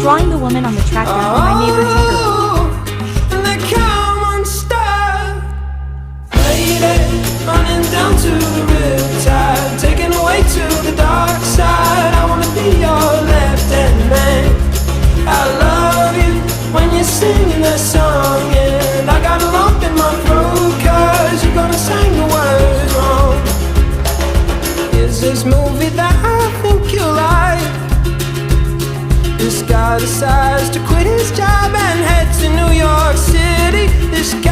drawing the woman on the track down to my neighbor's neighborhood. And they come unstuck. Lady, running down to the riptide, taken away to the dark side. I wanna be your left-hand man. I love you when you're singing that song, and I got a lump in my throat 'cause you're gonna sing the words wrong. Here's this movie that I think you'll like. This guy decides to quit his job and head to New York City. This guy